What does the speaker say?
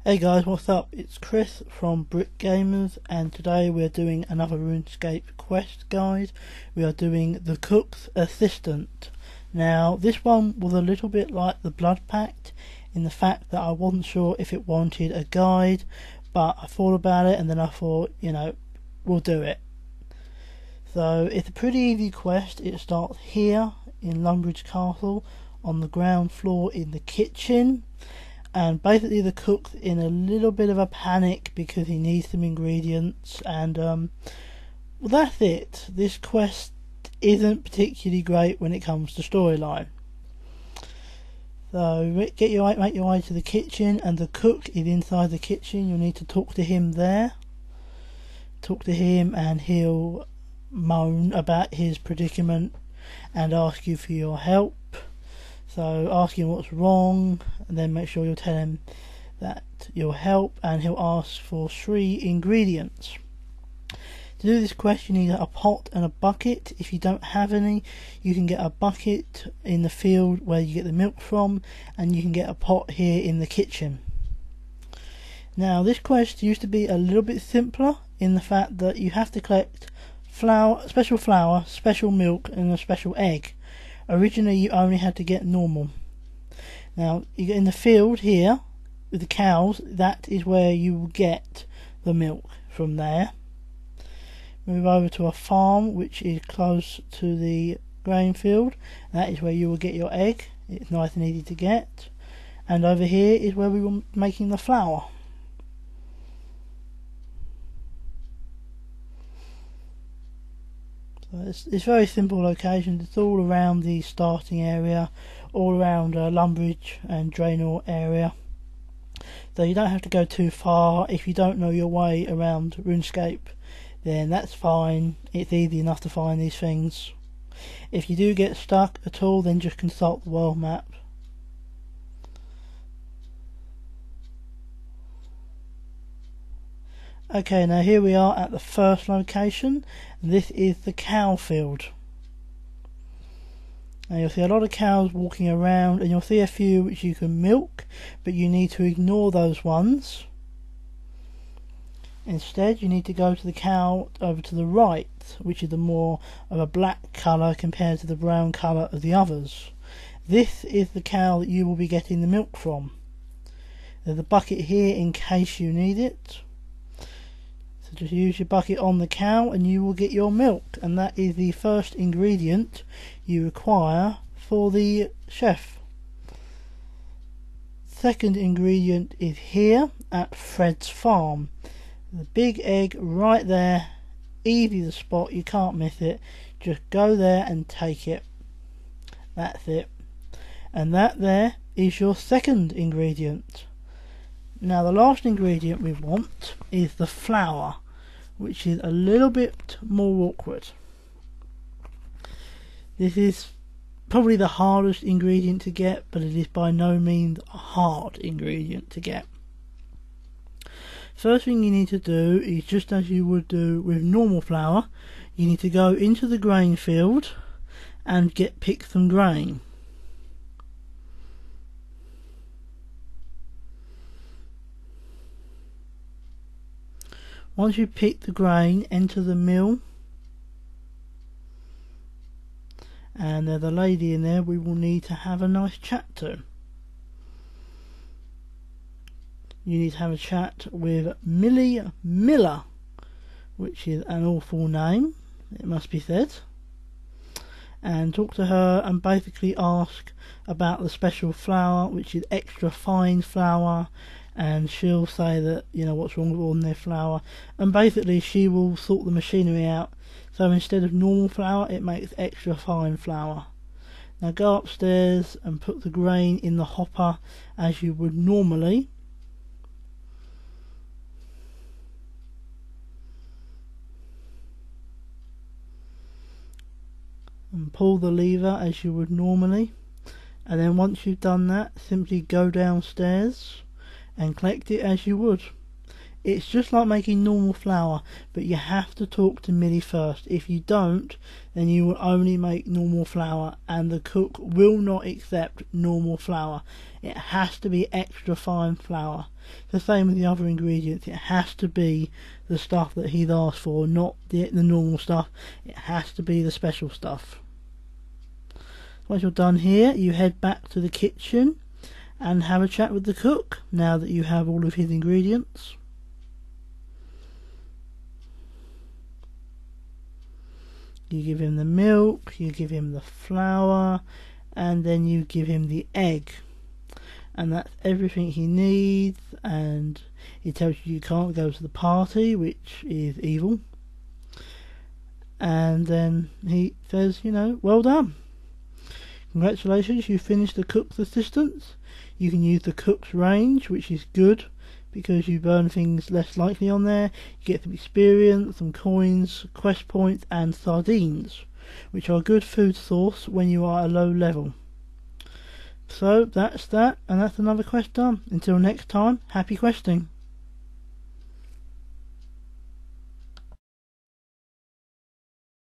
Hey guys, what's up? It's Chris from Britgamers, and today we're doing another Runescape quest guide. We are doing the Cook's Assistant. Now, this one was a little bit like the Blood Pact in the fact that I wasn't sure if it wanted a guide, but I thought about it and then I thought, we'll do it. So, it's a pretty easy quest. It starts here in Lumbridge Castle on the ground floor in the kitchen. And basically the cook's in a little bit of a panic because he needs some ingredients, and well, that's it. This quest isn't particularly great when it comes to storyline. So make your way to the kitchen, and the cook is inside the kitchen. You'll need to talk to him there. Talk to him and he'll moan about his predicament and ask you for your help. So ask him what's wrong, and then make sure you'll tell him that you'll help, and he'll ask for 3 ingredients. To do this quest you need a pot and a bucket. If you don't have any, you can get a bucket in the field where you get the milk from, and you can get a pot here in the kitchen. Now this quest used to be a little bit simpler in the fact that you have to collect special flour, special milk and a special egg. Originally you only had to get normal. Now you get in the field here with the cows, that is where you will get the milk from there. Move over to a farm which is close to the grain field, that is where you will get your egg. It's nice and easy to get. And over here is where we were making the flour. It's very simple locations. It's all around the starting area, all around Lumbridge and Draenor area. So you don't have to go too far. If you don't know your way around Runescape, then that's fine. It's easy enough to find these things. If you do get stuck at all, then just consult the world map. Okay, now here we are at the first location. This is the cow field. Now you'll see a lot of cows walking around, and you'll see a few which you can milk, but you need to ignore those ones. Instead you need to go to the cow over to the right, which is the more of a black colour compared to the brown colour of the others. This is the cow that you will be getting the milk from. There's a bucket here in case you need it. So just use your bucket on the cow and you will get your milk, and that is the first ingredient you require for the chef. Second ingredient is here at Fred's farm. The big egg right there, easy to spot, you can't miss it. Just go there and take it. That's it. And that there is your second ingredient. Now the last ingredient we want is the flour, which is a little bit more awkward. This is probably the hardest ingredient to get, but it is by no means a hard ingredient to get. First thing you need to do is, just as you would do with normal flour, you need to go into the grain field and pick some grain. Once you pick the grain, enter the mill, and there's a lady in there we will need to have a nice chat to. You need to have a chat with Millie Miller, which is an awful name, it must be said, and talk to her and basically ask about the special flour, which is extra fine flour. And she'll say that, what's wrong with ordinary flour, and basically she will sort the machinery out, so instead of normal flour it makes extra fine flour. Now go upstairs and put the grain in the hopper as you would normally. And pull the lever as you would normally, and then once you've done that, simply go downstairs and collect it as you would. It's just like making normal flour, but you have to talk to Millie first. If you don't, then you will only make normal flour, and the cook will not accept normal flour. It has to be extra fine flour. The same with the other ingredients. It has to be the stuff that he's asked for, not the normal stuff. It has to be the special stuff. Once you're done here, you head back to the kitchen and have a chat with the cook now that you have all of his ingredients. You give him the milk, you give him the flour, and then you give him the egg. And that's everything he needs, and he tells you can't go to the party, which is evil. And then he says, well done. Congratulations, you finished the cook's assistance. You can use the cook's range, which is good, because you burn things less likely on there. You get some experience, some coins, quest points, and sardines, which are a good food source when you are at a low level. So that's that, and that's another quest done. Until next time, happy questing.